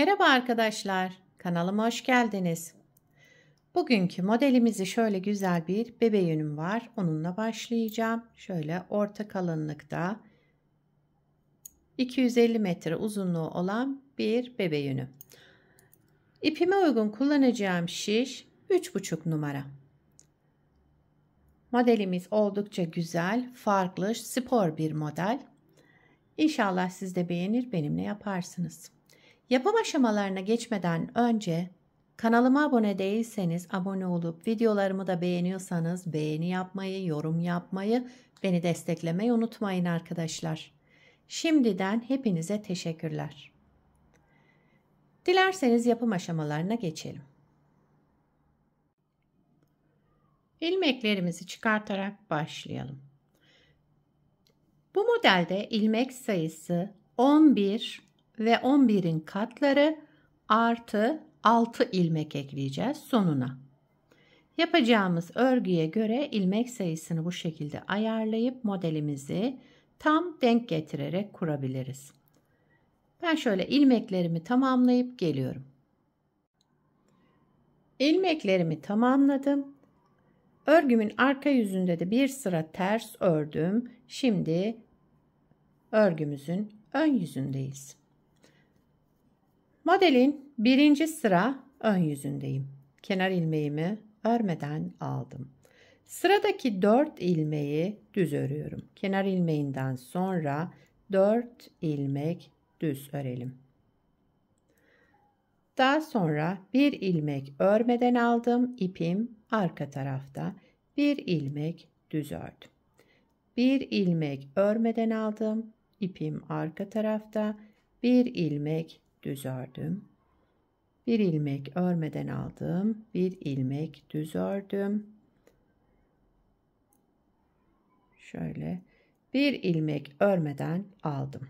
Merhaba arkadaşlar, kanalıma hoş geldiniz. Bugünkü modelimizi şöyle güzel bir bebe yünüm var. Onunla başlayacağım. Şöyle orta kalınlıkta 250 metre uzunluğu olan bir bebe yünü. İpime uygun kullanacağım şiş 3,5 numara. Modelimiz oldukça güzel, farklı, spor bir model. İnşallah siz de beğenir, benimle yaparsınız. Yapım aşamalarına geçmeden önce kanalıma abone değilseniz abone olup videolarımı da beğeniyorsanız beğeni yapmayı, yorum yapmayı, beni desteklemeyi unutmayın arkadaşlar. Şimdiden hepinize teşekkürler. Dilerseniz yapım aşamalarına geçelim. İlmeklerimizi çıkartarak başlayalım. Bu modelde ilmek sayısı 11 ve 11'in katları artı 6 ilmek ekleyeceğiz sonuna. Yapacağımız örgüye göre ilmek sayısını bu şekilde ayarlayıp modelimizi tam denk getirerek kurabiliriz. Ben şöyle ilmeklerimi tamamlayıp geliyorum. İlmeklerimi tamamladım. Örgümün arka yüzünde de bir sıra ters ördüm. Şimdi örgümüzün ön yüzündeyiz. Modelin birinci sıra ön yüzündeyim. Kenar ilmeğimi örmeden aldım. Sıradaki 4 ilmeği düz örüyorum. Kenar ilmeğinden sonra 4 ilmek düz örelim. Daha sonra bir ilmek örmeden aldım. İpim arka tarafta. Bir ilmek düz ördüm. Bir ilmek örmeden aldım. İpim arka tarafta. Bir ilmek düz ördüm. Bir ilmek örmeden aldım. Bir ilmek düz ördüm. Şöyle bir ilmek örmeden aldım.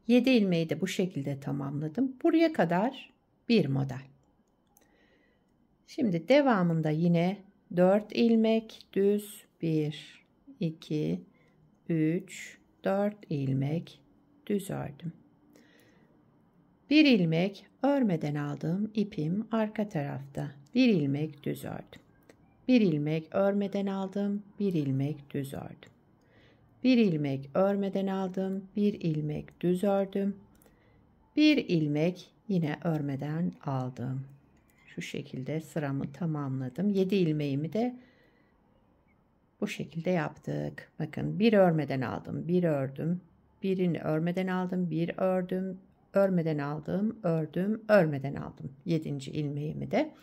7 ilmeği de bu şekilde tamamladım. Buraya kadar bir model. Şimdi devamında yine 4 ilmek düz 1 2 3 4 ilmek düz ördüm. Bir ilmek örmeden aldığım ipim arka tarafta. Bir ilmek düz ördüm. Bir ilmek örmeden aldım. Bir ilmek düz ördüm. Bir ilmek örmeden aldım. Bir ilmek düz ördüm. Bir ilmek yine örmeden aldım. Şu şekilde sıramı tamamladım. 7 ilmeğimi de bu şekilde yaptık. Bakın bir örmeden aldım. Bir ördüm. Birini örmeden aldım. Bir ördüm. Örmeden aldım, ördüm, örmeden aldım 7. ilmeğimi de.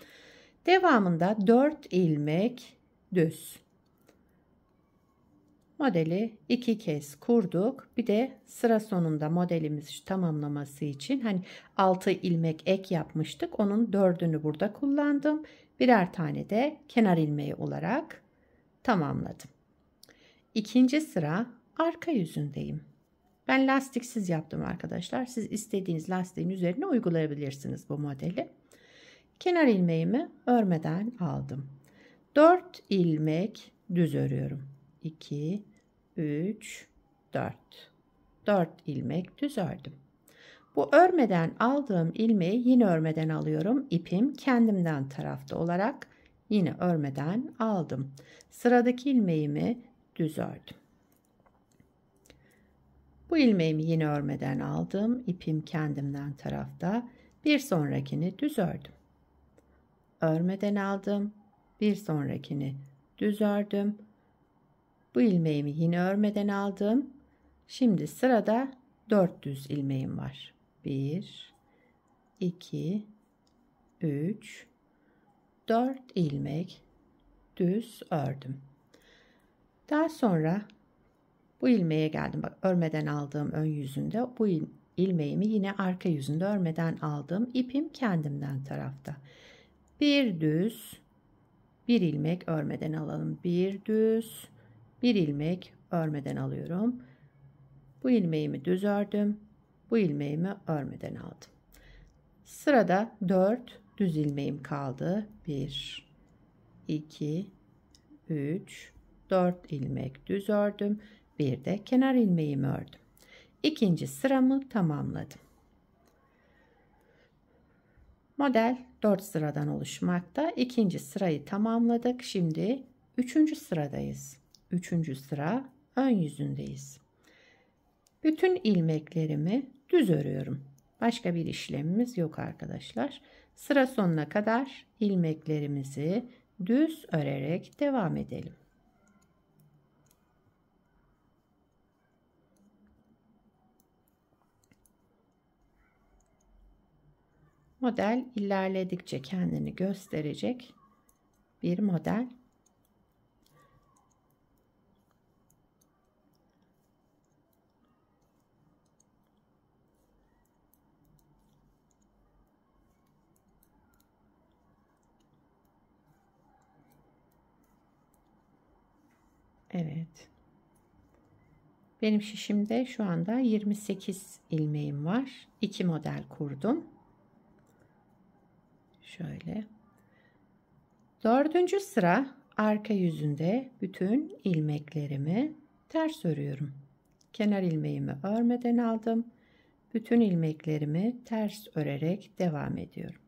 Devamında 4 ilmek düz. Modeli 2 kez kurduk. Bir de sıra sonunda modelimizi tamamlaması için hani 6 ilmek ek yapmıştık. Onun 4'ünü burada kullandım. Birer tane de kenar ilmeği olarak tamamladım. İkinci sıra arka yüzündeyim. Ben lastiksiz yaptım arkadaşlar. Siz istediğiniz lastiğin üzerine uygulayabilirsiniz bu modeli. Kenar ilmeğimi örmeden aldım. 4 ilmek düz örüyorum. 2, 3, 4. 4 ilmek düz ördüm. Bu örmeden aldığım ilmeği yine örmeden alıyorum. İpim kendimden tarafta olarak yine örmeden aldım. Sıradaki ilmeğimi düz ördüm. Bu ilmeğimi yine örmeden aldım. İpim kendimden tarafta. Bir sonrakini düz ördüm. Örmeden aldım. Bir sonrakini düz ördüm. Bu ilmeğimi yine örmeden aldım. Şimdi sırada 4 düz ilmeğim var. 1, 2, 3, 4 ilmek düz ördüm. Daha sonra bu ilmeğe geldim. Bak örmeden aldığım ön yüzünde. Bu ilmeğimi yine arka yüzünde örmeden aldım. İpim kendimden tarafta. Bir düz, bir ilmek örmeden alalım. Bir düz, bir ilmek örmeden alıyorum. Bu ilmeğimi düz ördüm. Bu ilmeğimi örmeden aldım. Sırada 4 düz ilmeğim kaldı. 1, 2, 3, 4 ilmek düz ördüm. Bir de kenar ilmeğimi ördüm. İkinci sıramı tamamladım. Model 4 sıradan oluşmakta. İkinci sırayı tamamladık. Şimdi 3. sıradayız. 3. sıra ön yüzündeyiz. Bütün ilmeklerimi düz örüyorum. Başka bir işlemimiz yok arkadaşlar. Sıra sonuna kadar ilmeklerimizi düz örerek devam edelim. Model ilerledikçe kendini gösterecek bir model. Evet. Benim şişimde şu anda 28 ilmeğim var. 2 model kurdum. Şöyle. 4. sıra arka yüzünde bütün ilmeklerimi ters örüyorum. Kenar ilmeğimi örmeden aldım. Bütün ilmeklerimi ters örerek devam ediyorum.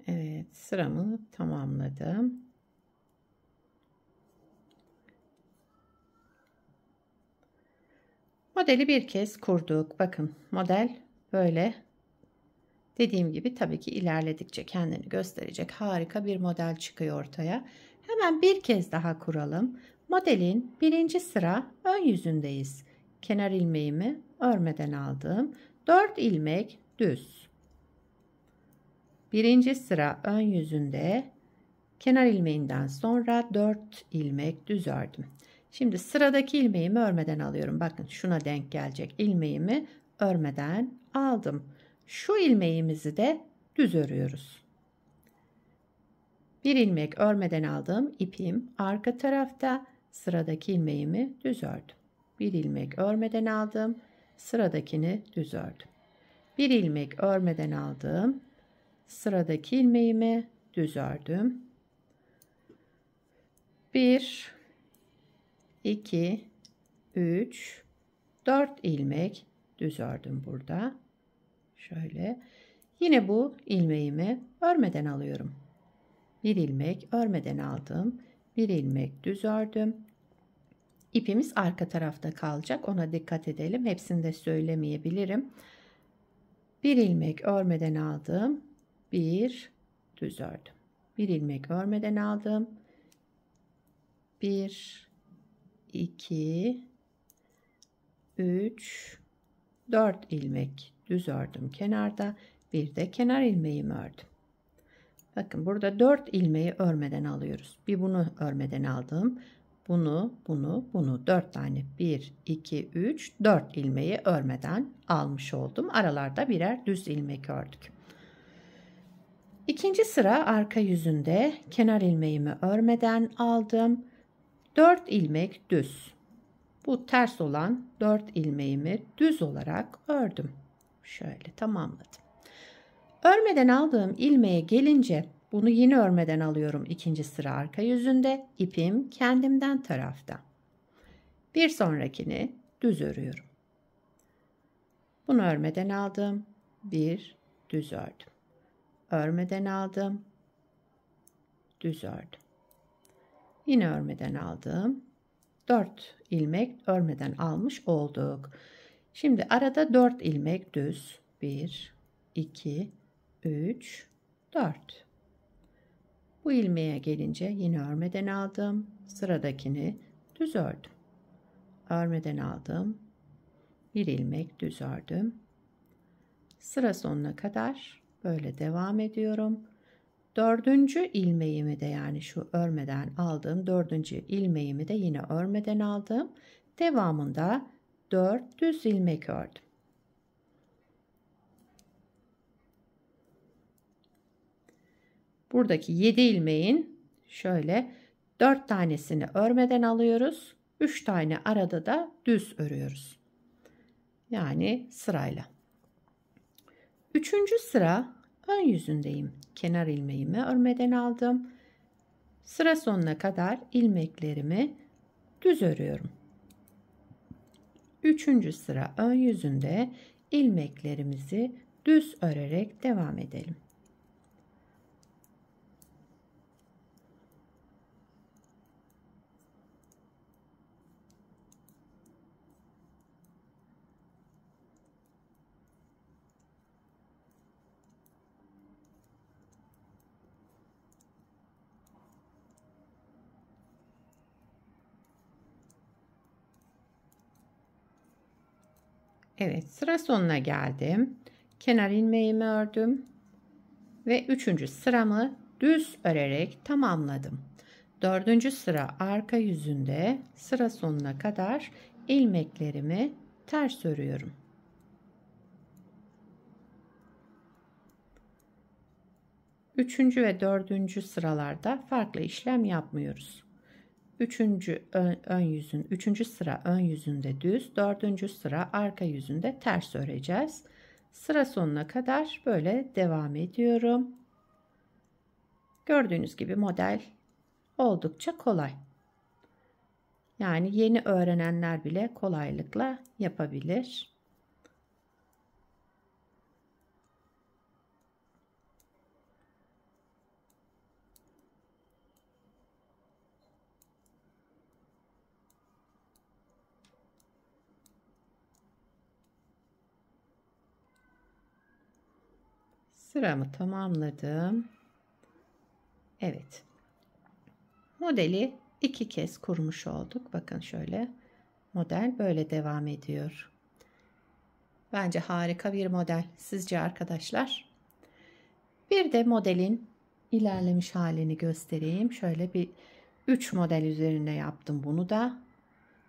Evet, sıramı tamamladım. Modeli bir kez kurduk. Bakın model böyle. Dediğim gibi tabii ki ilerledikçe kendini gösterecek harika bir model çıkıyor ortaya. Hemen bir kez daha kuralım. Modelin 1. sıra ön yüzündeyiz. Kenar ilmeğimi örmeden aldım. 4 ilmek düz. 1. sıra ön yüzünde kenar ilmeğinden sonra 4 ilmek düz ördüm. Şimdi sıradaki ilmeğimi örmeden alıyorum. Bakın şuna denk gelecek ilmeğimi örmeden aldım. Şu ilmeğimizi de düz örüyoruz. Bir ilmek örmeden aldığım ipim arka tarafta, sıradaki ilmeğimi düz ördüm. Bir ilmek örmeden aldım, sıradakini düz ördüm. Bir ilmek örmeden aldım, sıradaki ilmeğimi düz ördüm. 1 2 3 4 ilmek düz ördüm burada. Şöyle. Yine bu ilmeğimi örmeden alıyorum. Bir ilmek örmeden aldım. Bir ilmek düz ördüm. İpimiz arka tarafta kalacak. Ona dikkat edelim. Hepsini de söylemeyebilirim. Bir ilmek örmeden aldım. Bir düz ördüm. Bir ilmek örmeden aldım. 1 2 3 4 ilmek düz ördüm kenarda. Bir de kenar ilmeğimi ördüm. Bakın burada 4 ilmeği örmeden alıyoruz. Bir bunu örmeden aldım. Bunu 4 tane 1 2 3 4 ilmeği örmeden almış oldum. Aralarda birer düz ilmek ördük. İkinci sıra arka yüzünde kenar ilmeğimi örmeden aldım. 4 ilmek düz. Bu ters olan 4 ilmeğimi düz olarak ördüm. Şöyle tamamladım. Örmeden aldığım ilmeğe gelince bunu yine örmeden alıyorum. İkinci sıra arka yüzünde, ipim kendimden tarafta. Bir sonrakini düz örüyorum. Bunu örmeden aldım. Bir düz ördüm. Örmeden aldım. Düz ördüm. Yine örmeden aldım. 4 ilmek örmeden almış olduk. Şimdi arada 4 ilmek düz. 1 2 3 4. Bu ilmeğe gelince yine örmeden aldım. Sıradakini düz ördüm. Örmeden aldım. Bir ilmek düz ördüm. Sıra sonuna kadar böyle devam ediyorum. Dördüncü ilmeğimi de, yani şu örmeden aldığım dördüncü ilmeğimi de yine örmeden aldım. Devamında 4 düz ilmek ördüm. Buradaki 7 ilmeğin şöyle 4 tanesini örmeden alıyoruz. 3 tane arada da düz örüyoruz. Yani sırayla. Üçüncü sıra ön yüzündeyim. Kenar ilmeğimi örmeden aldım. Sıra sonuna kadar ilmeklerimi düz örüyorum. Üçüncü sıra ön yüzünde ilmeklerimizi düz örerek devam edelim. Evet, sıra sonuna geldim. Kenar ilmeğimi ördüm ve üçüncü sıramı düz örerek tamamladım. Dördüncü sıra arka yüzünde sıra sonuna kadar ilmeklerimi ters örüyorum. Üçüncü ve dördüncü sıralarda farklı işlem yapmıyoruz. Üçüncü sıra ön yüzünde düz, dördüncü sıra arka yüzünde ters öreceğiz. Sıra sonuna kadar böyle devam ediyorum. Gördüğünüz gibi model oldukça kolay. Yani yeni öğrenenler bile kolaylıkla yapabilir. Sıramı tamamladım. Evet. Modeli 2 kez kurmuş olduk. Bakın şöyle. Model böyle devam ediyor. Bence harika bir model. Sizce arkadaşlar? Bir de modelin ilerlemiş halini göstereyim. Şöyle bir 3 model üzerine yaptım bunu da.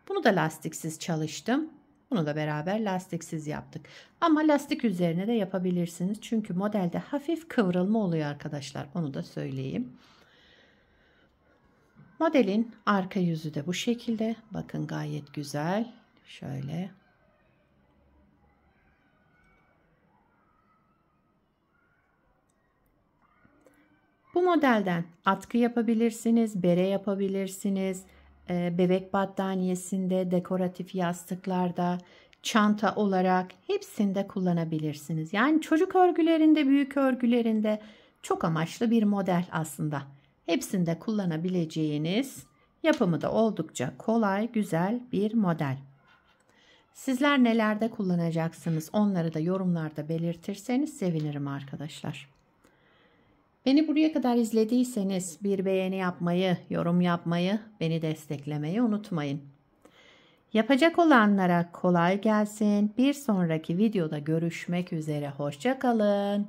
Bunu da lastiksiz çalıştım. Bunu da beraber lastiksiz yaptık. Ama lastik üzerine de yapabilirsiniz. Çünkü modelde hafif kıvrılma oluyor arkadaşlar. Onu da söyleyeyim. Modelin arka yüzü de bu şekilde. Bakın gayet güzel. Şöyle. Bu modelden atkı yapabilirsiniz, bere yapabilirsiniz, bebek battaniyesinde, dekoratif yastıklarda, çanta olarak hepsinde kullanabilirsiniz. Yani çocuk örgülerinde, büyük örgülerinde çok amaçlı bir model aslında. Hepsinde kullanabileceğiniz, yapımı da oldukça kolay, güzel bir model. Sizler nelerde kullanacaksınız? Onları da yorumlarda belirtirseniz sevinirim arkadaşlar. Beni buraya kadar izlediyseniz bir beğeni yapmayı, yorum yapmayı, beni desteklemeyi unutmayın. Yapacak olanlara kolay gelsin. Bir sonraki videoda görüşmek üzere. Hoşça kalın.